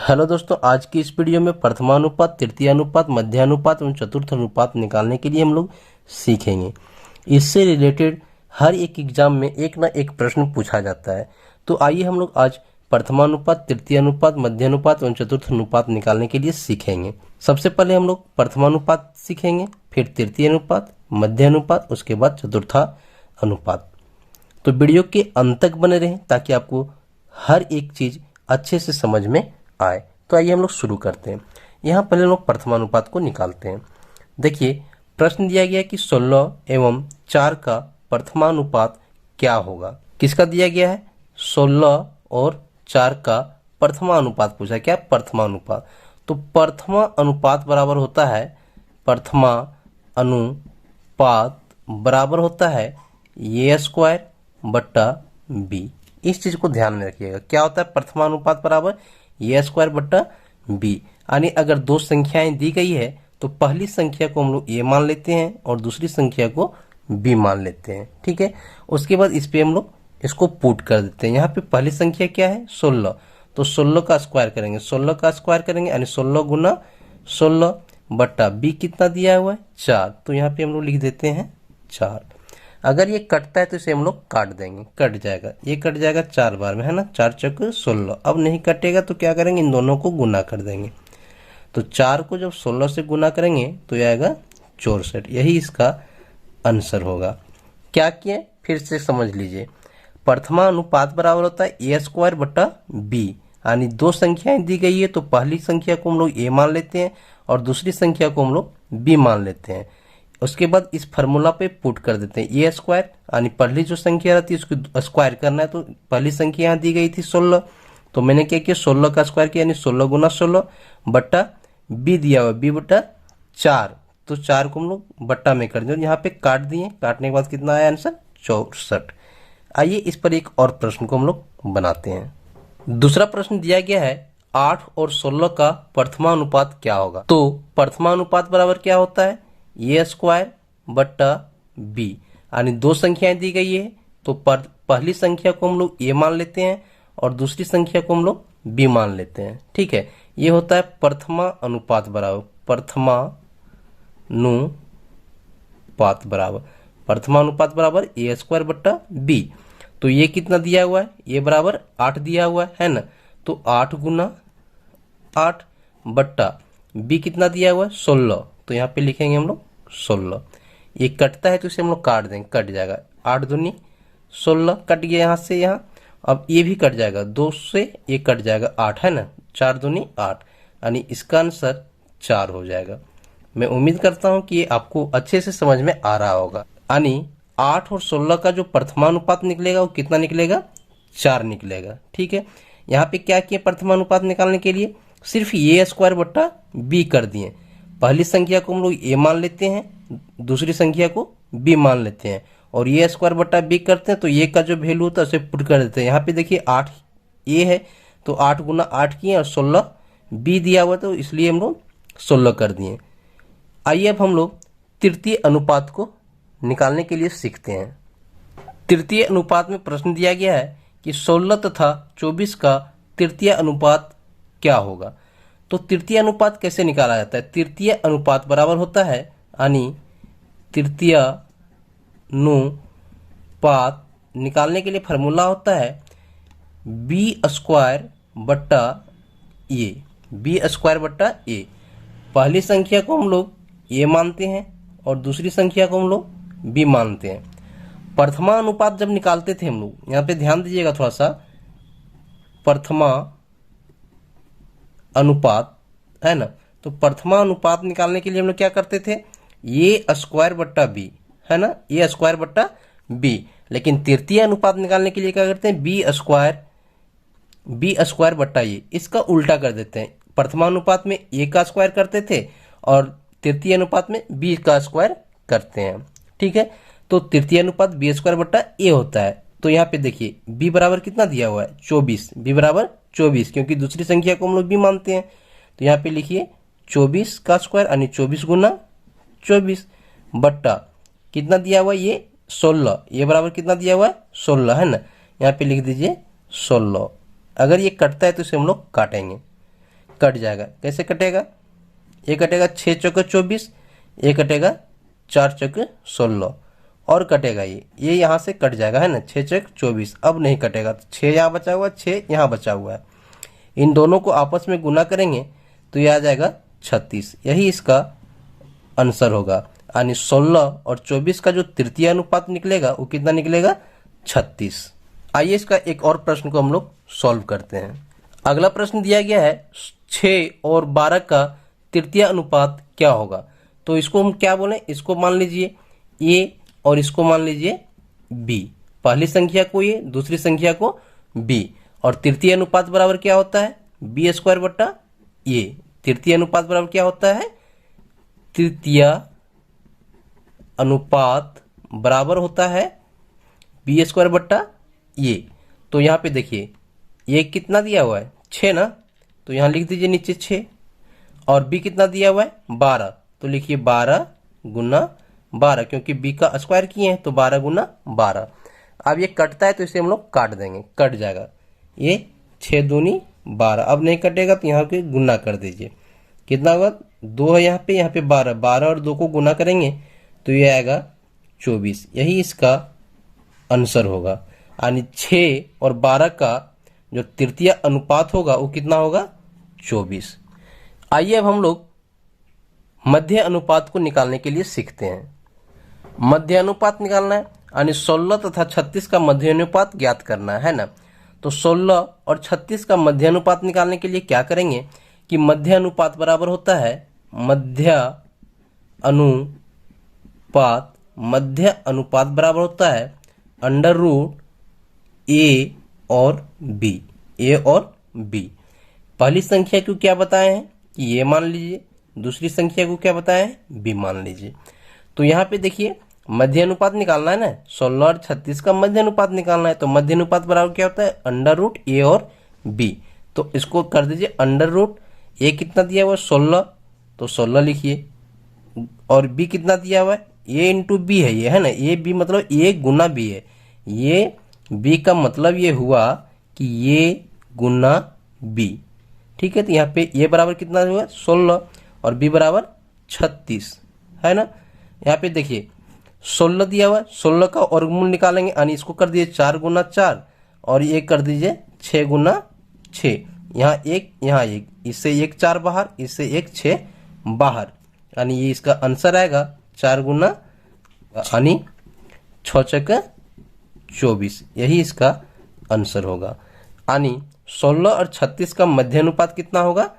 Hello दोस्तों, आज की इस वीडियो में प्रथमानुपात, तृतीयानुपात, मध्यानुपात एवं चतुर्थ अनुपात निकालने के लिए हम लोग सीखेंगे। इससे रिलेटेड हर एक एग्जाम में एक ना एक प्रश्न पूछा जाता है। तो आइए हम लोग आज प्रथमानुपात, तृतीयानुपात, मध्यानुपात एवं चतुर्थ अनुपात निकालने के लिए सीखेंगे। सबसे पहले हम लोग प्रथमानुपात सीखेंगे, फिर तृतीयानुपात, मध्यानुपात, उसके बाद चतुर्था अनुपात। तो वीडियो के अंत तक बने रहें ताकि आपको हर एक चीज अच्छे से समझ में आए। तो आइए हम लोग शुरू करते हैं। यहाँ पहले लोग प्रथमानुपात को निकालते हैं। देखिए, प्रश्न दिया गया कि 16 एवं 4 का प्रथमानुपात क्या होगा। किसका दिया गया है? 16 और 4 का प्रथमानुपात पूछा। क्या? प्रथमानुपात। तो प्रथमा अनुपात बराबर होता है, प्रथमा अनुपात बराबर होता है ए स्क्वायर बट्टा बी। इस चीज को ध्यान में रखिएगा। क्या होता है? प्रथमानुपात बराबर ए स्क्वायर बट्टा बी। यानी अगर दो संख्याएं दी गई है तो पहली संख्या को हम लोग ए मान लेते हैं और दूसरी संख्या को बी मान लेते हैं। ठीक है, उसके बाद इस पे हम लोग इसको पुट कर देते हैं। यहाँ पे पहली संख्या क्या है? 16। तो 16 का स्क्वायर करेंगे, 16 का स्क्वायर करेंगे यानी 16 गुना 16 बट्टा बी कितना दिया हुआ है? 4। तो यहाँ पे हम लोग लिख देते हैं 4। अगर ये कटता है तो इसे हम लोग काट देंगे, कट जाएगा, ये कट जाएगा 4 बार में, है ना। 4 चौक 16। अब नहीं कटेगा तो क्या करेंगे? इन दोनों को गुना कर देंगे। तो 4 को जब 16 से गुना करेंगे तो ये आएगा 64। यही इसका आंसर होगा। क्या किए? फिर से समझ लीजिए। प्रथमा अनुपात बराबर होता है ए स्क्वायर बट्टा बी। यानी दो संख्याएं दी गई है तो पहली संख्या को हम लोग ए मान लेते हैं और दूसरी संख्या को हम लोग बी मान लेते हैं। उसके बाद इस फार्मूला पे पुट कर देते हैं ए स्क्वायर, यानी पहली जो संख्या रहती है उसको स्क्वायर करना है। तो पहली संख्या यहाँ दी गई थी 16, तो मैंने क्या किया? 16 का स्क्वायर किया, यानी 16 गुना 16 बट्टा बी दिया हुआ, बी बट्टा 4। तो 4 को हम लोग बट्टा में कर दिए, यहाँ पे काट दिए। काटने के बाद कितना आया आंसर? 64। आइए इस पर एक और प्रश्न को हम लोग बनाते हैं। दूसरा प्रश्न दिया गया है 8 और 16 का प्रथमानुपात क्या होगा। तो प्रथमानुपात बराबर क्या होता है? ए स्क्वायर बट्टा बी। यानी दो संख्याएं दी गई है तो पहली संख्या को हम लोग ए मान लेते हैं और दूसरी संख्या को हम लोग बी मान लेते हैं। ठीक है, ये होता है प्रथमा अनुपात बराबर, प्रथमानुपात बराबर ए स्क्वायर बट्टा बी। तो ये कितना दिया हुआ है? ये बराबर 8 दिया हुआ है ना। तो 8 गुना 8 बट्टा बी कितना दिया हुआ है? 16। तो यहाँ पे लिखेंगे हम लोग 16। ये कटता है तो इसे हम लोग काट देंगे, कट जाएगा। 8 दूनी 16 कट गया यहाँ से यहाँ। अब ये भी कट जाएगा, 2 से ये कट जाएगा, 8 है ना। 4 दूनी 8, यानी इसका आंसर 4 हो जाएगा। मैं उम्मीद करता हूँ कि ये आपको अच्छे से समझ में आ रहा होगा। यानी 8 और 16 का जो प्रथमानुपात निकलेगा वो कितना निकलेगा? 4 निकलेगा। ठीक है, यहाँ पे क्या किया? प्रथमानुपात निकालने के लिए सिर्फ ए स्क्वायर बट्टा बी कर दिए। पहली संख्या को हम लोग ए मान लेते हैं, दूसरी संख्या को बी मान लेते हैं और ए स्क्वायर बट्टा बी करते हैं। तो ए का जो वैल्यू होता है उसे पुट कर देते हैं। यहाँ पे देखिए 8 ए है तो 8 गुना 8 किए और 16 बी दिया हुआ तो इसलिए हम लोग 16 कर दिए। आइए अब हम लोग तृतीय अनुपात को निकालने के लिए सीखते हैं। तृतीय अनुपात में प्रश्न दिया गया है कि 16 तथा 24 का तृतीय अनुपात क्या होगा। तो तृतीय अनुपात कैसे निकाला जाता है? तृतीय अनुपात बराबर होता है, यानी तृतीय अनुपात निकालने के लिए फार्मूला होता है बी स्क्वायर बट्टा ए, बी स्क्वायर बट्टा ए। पहली संख्या को हम लोग ए मानते हैं और दूसरी संख्या को हम लोग बी मानते हैं। प्रथमा अनुपात जब निकालते थे हम लोग, यहाँ पे ध्यान दीजिएगा थोड़ा सा, प्रथमा अनुपात है ना। तो प्रथमा अनुपात निकालने के लिए हम लोग क्या करते थे? ए स्क्वायर बट्टा बी, है ना, ए स्क्वायर बट्टा बी। लेकिन तृतीय अनुपात निकालने के लिए क्या करते हैं? बी स्क्वायर बट्टा ए। इसका उल्टा कर देते हैं। प्रथमा अनुपात में ए का स्क्वायर करते थे और तृतीय अनुपात में बी का स्क्वायर करते हैं। ठीक है, तो तृतीय अनुपात बी स्क्वायर बट्टा ए होता है। तो यहाँ पे देखिए बी बराबर कितना दिया हुआ है? 24। बी बराबर 24, क्योंकि दूसरी संख्या को हम लोग बी मानते हैं। तो यहाँ पे लिखिए 24 का स्क्वायर यानी 24 गुना 24 बट्टा कितना दिया हुआ है? ये 16। ये बराबर कितना दिया हुआ है? 16, है ना। यहाँ पे लिख दीजिए 16। अगर ये कटता है तो इसे हम लोग काटेंगे। कट जाएगा। कैसे कटेगा? ये कटेगा 6 चौके 24, ये कटेगा 4 चौके 16 और कटेगा ये यहाँ से कट जाएगा, है ना, 6 चौक 24। अब नहीं कटेगा, तो 6 यहाँ बचा हुआ है, 6 यहाँ बचा हुआ है। इन दोनों को आपस में गुना करेंगे तो ये आ जाएगा 36। यही इसका आंसर होगा। यानी 16 और 24 का जो तृतीय अनुपात निकलेगा वो कितना निकलेगा? 36। आइए इसका एक और प्रश्न को हम लोग सॉल्व करते हैं। अगला प्रश्न दिया गया है 6 और 12 का तृतीय अनुपात क्या होगा? तो इसको हम क्या बोलें? इसको मान लीजिए ए और इसको मान लीजिए बी। पहली संख्या को ए, दूसरी संख्या को बी। और तृतीय अनुपात बराबर क्या होता है? बी स्क्वायर बट्टा ए। तृतीय अनुपात बराबर क्या होता है? तृतीय अनुपात बराबर होता है बी स्क्वायर बट्टा ए। तो यहाँ पे देखिए ये कितना दिया हुआ है? 6 ना, तो यहाँ लिख दीजिए नीचे 6। और बी कितना दिया हुआ है? 12, तो लिखिए 12 गुना 12, क्योंकि बी का स्क्वायर किए हैं तो 12 गुना 12। अब ये कटता है तो इसे हम लोग काट देंगे, कट जाएगा। ये 6 दूनी 12। अब नहीं कटेगा तो यहाँ पे गुना कर दीजिए। कितना होगा? 2 है यहाँ पे 12। 12 और 2 को गुना करेंगे तो ये आएगा 24। यही इसका आंसर होगा। यानी 6 और 12 का जो तृतीय अनुपात होगा वो कितना होगा? 24। आइए अब हम लोग मध्य अनुपात को निकालने के लिए सीखते हैं। मध्य अनुपात निकालना है, यानी 16 तथा 36 का मध्य अनुपात ज्ञात करना है ना। तो 16 और 36 का मध्य अनुपात निकालने के लिए क्या करेंगे कि मध्य अनुपात बराबर होता है मध्य अनुपात बराबर होता है अंडर रूट ए और बी। ए और बी। पहली संख्या को क्या बताए हैं कि ए मान लीजिए, दूसरी संख्या को क्या बताए हैं? बी मान लीजिए। तो यहाँ पे देखिए मध्य अनुपात निकालना है ना, 16 और 36 का मध्य अनुपात निकालना है। तो मध्य अनुपात बराबर क्या होता है? अंडर रूट ए और बी। तो इसको कर दीजिए अंडर रूट ए कितना दिया हुआ है? 16, तो 16 लिखिए। और बी कितना दिया हुआ है? ए इंटू बी है ये, है ना। ए बी मतलब ए गुना बी है। ये बी का मतलब ये हुआ कि ये गुना बी। ठीक है, तो यहाँ पे ए बराबर कितना हुआ? 16 और बी बराबर 36, है ना। यहाँ पे देखिए 16 दिया हुआ है, 16 का वर्गमूल निकालेंगे, यानी इसको कर दीजिए 4 गुना 4 और ये कर दीजिए 6 गुना 6। यहाँ 1 यहाँ 1, इससे 1 4 बाहर, इससे 1 6 बाहर, यानी ये इसका आंसर आएगा 4 गुना यानी 6 चौके 24। यही इसका आंसर होगा। यानी 16 और 36 का मध्य अनुपात कितना होगा?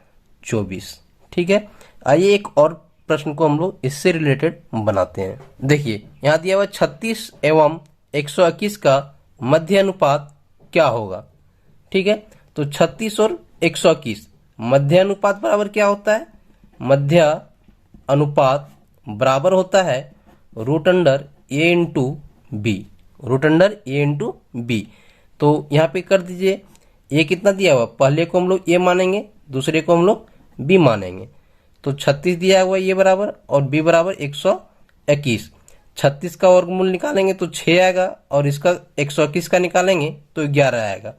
24। ठीक है, आइए एक और प्रश्न को हम लोग इससे रिलेटेड बनाते हैं। देखिए यहाँ दिया हुआ 36 एवं 121 का मध्य अनुपात क्या होगा? ठीक है, तो 36 और 121 मध्य अनुपात बराबर क्या होता है? मध्य अनुपात बराबर होता है रूट अंडर ए इंटू बी। रूट अंडर ए इंटू बी। तो यहाँ पे कर दीजिए ए कितना दिया हुआ? पहले को हम लोग ए मानेंगे, दूसरे को हम लोग बी मानेंगे। तो 36 दिया हुआ ये बराबर और बी बराबर 121। 36 का वर्गमूल निकालेंगे तो 6 आएगा और इसका 121 का निकालेंगे तो 11 आएगा।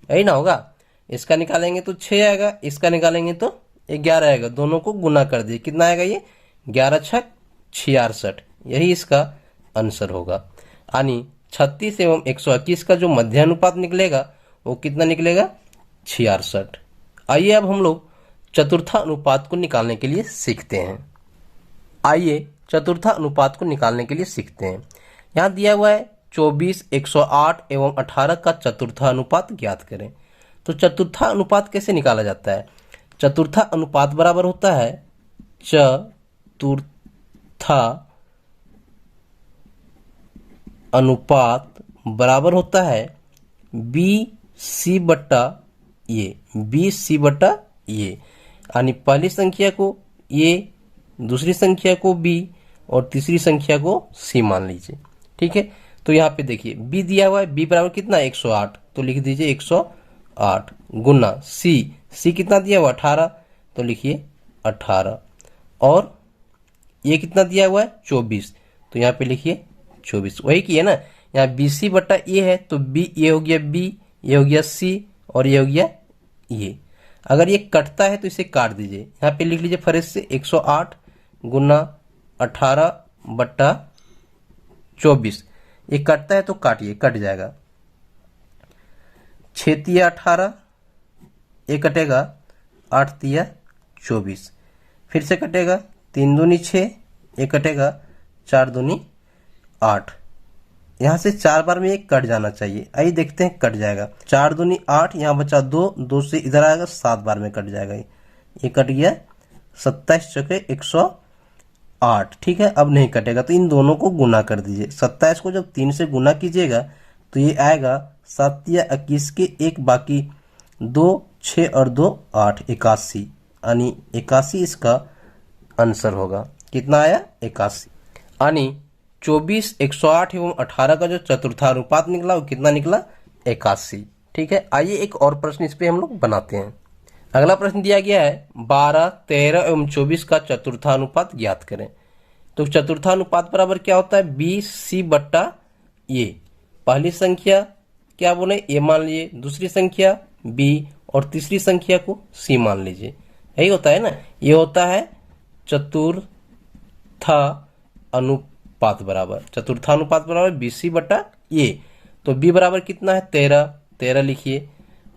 यही ना होगा। इसका निकालेंगे तो 6 आएगा, इसका निकालेंगे तो 11 आएगा। दोनों को गुना कर दिए, कितना आएगा ये? 11 छक 66। यही इसका आंसर होगा। यानी 36 एवं 121 का जो मध्य अनुपात निकलेगा वो कितना निकलेगा? 66। आइए अब हम लोग चतुर्था अनुपात को निकालने के लिए सीखते हैं। आइए चतुर्था अनुपात को निकालने के लिए सीखते हैं। यहाँ दिया हुआ है 24, 108 एवं 18 का चतुर्था अनुपात ज्ञात करें। तो चतुर्था अनुपात कैसे निकाला जाता है? चतुर्था अनुपात बराबर होता है चतुर्था अनुपात बराबर होता है बी सी बट्टा ए। बी सी बट्टा ए, यानी पहली संख्या को ए, दूसरी संख्या को बी और तीसरी संख्या को सी मान लीजिए। ठीक है, तो यहाँ पे देखिए बी दिया हुआ है, बी बराबर कितना? 108, तो लिख दीजिए 108 गुना सी। सी कितना दिया हुआ? 18, तो लिखिए 18। और ये कितना दिया हुआ है? 24, तो यहाँ पे लिखिए 24। वही किया ना, यहाँ बी सी बट्टा ए है तो बी, ये हो गया बी, ये हो गया सी और ये हो गया ये। अगर ये कटता है तो इसे काट दीजिए। यहाँ पे लिख लीजिए फरेज से 108 गुना 18/24। ये कटता है तो काटिए, कट जाएगा। 6 तिया 18, ये कटेगा 8 तिया 24, फिर से कटेगा 3 दूनी 6, ये कटेगा 4 दूनी 8। यहाँ से 4 बार में एक कट जाना चाहिए। आइए देखते हैं, कट जाएगा। 4 दूनी 8, यहाँ बचा 2, 2 से इधर आएगा, 7 बार में कट जाएगा। ये कट गया। 27 चौके 108। ठीक है, अब नहीं कटेगा तो इन दोनों को गुना कर दीजिए। 27 को जब 3 से गुना कीजिएगा तो ये आएगा 7 तिया 21 के 1 बाकी 2, 6 और 2 8, 81, यानी 81 इसका आंसर होगा। कितना आया? 81। यानी 24, 108 एवं 18 का जो चतुर्थानुपात निकला वो कितना निकला? 81। ठीक है, आइए एक और प्रश्न इस पे हम लोग बनाते हैं। अगला प्रश्न दिया गया है 12, 13 एवं 24 का चतुर्थानुपात ज्ञात करें। तो चतुर्थानुपात बराबर क्या होता है? BC/A। पहली संख्या क्या बोले? A मान लीजिए, दूसरी संख्या B और तीसरी संख्या को C मान लीजिए। यही होता है ना, ये होता है चतुर्थानुपात बराबर। चतुर्थानुपात बराबर BC/A। तो B बराबर कितना है? 13 लिखिए,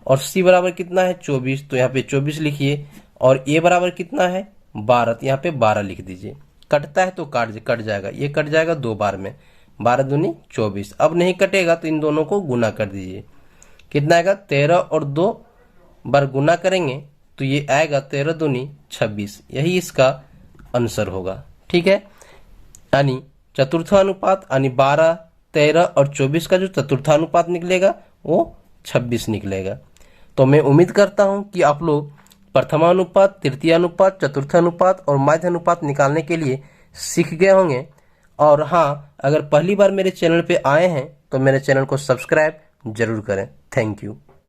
और C बराबर कितना है? 24, तो यहाँ पे 24 लिखिए, और A बराबर कितना है? 12, तो यहाँ पे 12 लिख दीजिए। कटता है तो कट जाएगा, ये कट जाएगा 2 बार में। 12 दूनी 24। अब नहीं कटेगा तो इन दोनों को गुना कर दीजिए। कितना आएगा? 13 और 2 बार गुना करेंगे तो ये आएगा 13 दूनी 26। यही इसका आंसर होगा। ठीक है, यानी चतुर्थानुपात यानी 12, 13 और 24 का जो चतुर्थानुपात निकलेगा वो 26 निकलेगा। तो मैं उम्मीद करता हूं कि आप लोग प्रथमानुपात, तृतीयानुपात, चतुर्थानुपात और माध्यानुपात निकालने के लिए सीख गए होंगे। और हाँ, अगर पहली बार मेरे चैनल पे आए हैं तो मेरे चैनल को सब्सक्राइब जरूर करें। Thank you.